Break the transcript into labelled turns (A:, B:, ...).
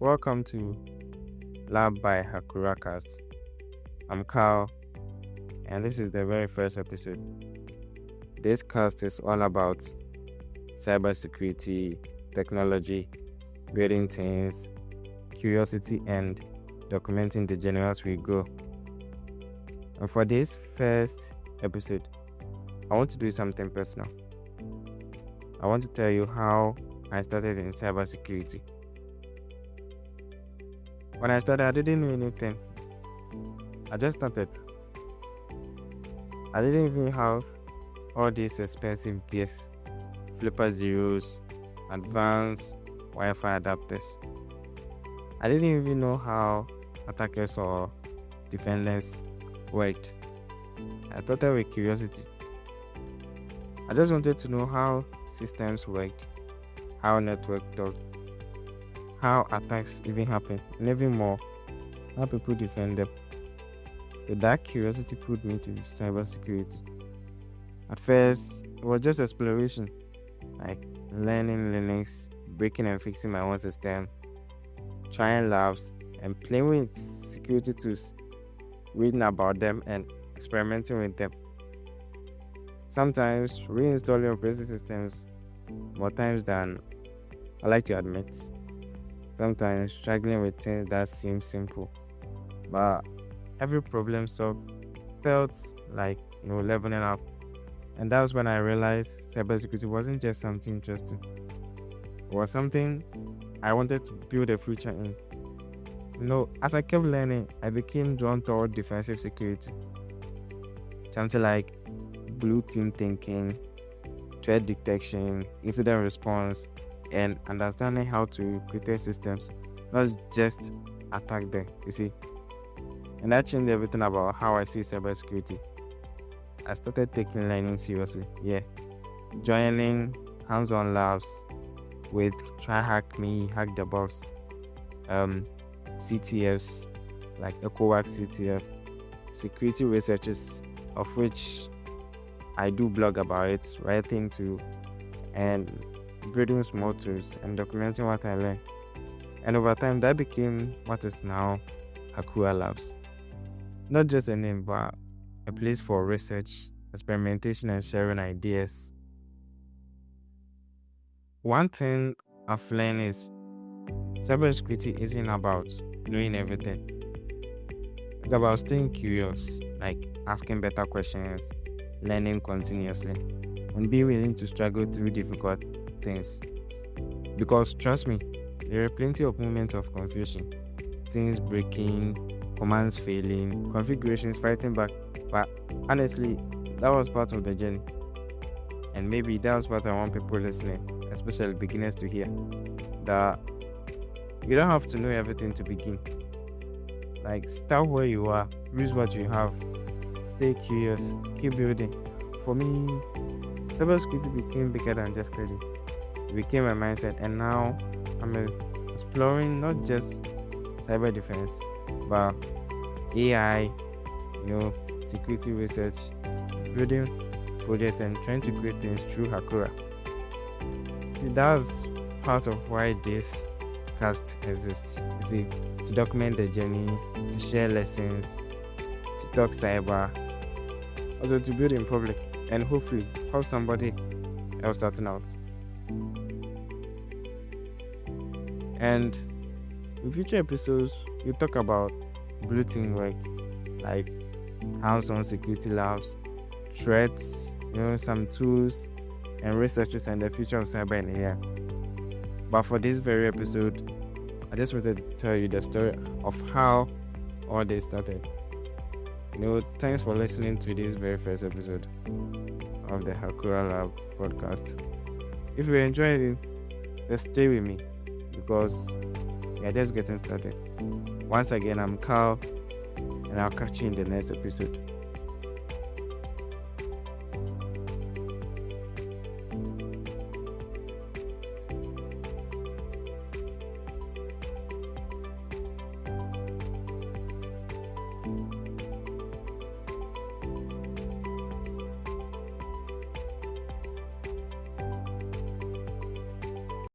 A: Welcome to Lab by Hackura Cast. I'm Carl, and this is the very first episode. This cast is all about cybersecurity, technology, building things, curiosity, and documenting the journey as we go. And for this first episode, I want to do something personal. I want to tell you how I started in cybersecurity. When I started, I didn't know anything. I just started. I didn't even have all these expensive gears, flipper zeros, advanced Wi-Fi adapters. I didn't even know how attackers or defenders worked. I started with curiosity. I just wanted to know how systems worked, how network talked, how attacks even happen, and even more, how people defend them. So that curiosity pulled me to cybersecurity. At first, it was just exploration, like learning Linux, breaking and fixing my own system, trying labs, and playing with security tools, reading about them and experimenting with them. Sometimes reinstalling operating systems more times than I like to admit. Sometimes struggling with things that seem simple, but every problem solved felt like leveling up. And that was when I realized cybersecurity wasn't just something interesting. It was something I wanted to build a future in. As I kept learning, I became drawn toward defensive security. Something like blue team thinking, threat detection, incident response, and understanding how to create systems, not just attack them, you see. And that changed everything about how I see cybersecurity. I started taking learning seriously, joining hands-on labs with Try Hack Me, Hack the Box, CTFs, like EcoWack CTF, security researches, of which I do blog about it, writing to, and building small tools and documenting what I learned. And over time, that became what is now Hackura Labs. Not just a name, but a place for research, experimentation, and sharing ideas. One thing I've learned is cybersecurity isn't about knowing everything. It's about staying curious, like asking better questions, learning continuously, and be willing to struggle through difficult things. Because trust me, there are plenty of moments of confusion, things breaking, commands failing, configurations fighting back. But honestly, that was part of the journey. And maybe that was what I want people listening, especially beginners, to hear. That you don't have to know everything to begin. Like, start where you are, use what you have, stay curious, keep building. For me, cybersecurity became bigger than just study. It became a mindset, and now I'm exploring not just cyber defense, but AI, security research, building projects, and trying to create things through Hackura. That's part of why this cast exists. You see, to document the journey, to share lessons, to talk cyber, also to build in public, and hopefully help somebody else starting out. And in future episodes, we talk about blue team work, like hands-on security labs, threats, some tools and researches, and the future of cyber and AI. But for this very episode, I just wanted to tell you the story of how all this started. Thanks for listening to this very first episode of the Hackura Labs Podcast. If you enjoyed it, just stay with me, because we are just getting started. Once again, I'm Carl, and I'll catch you in the next episode.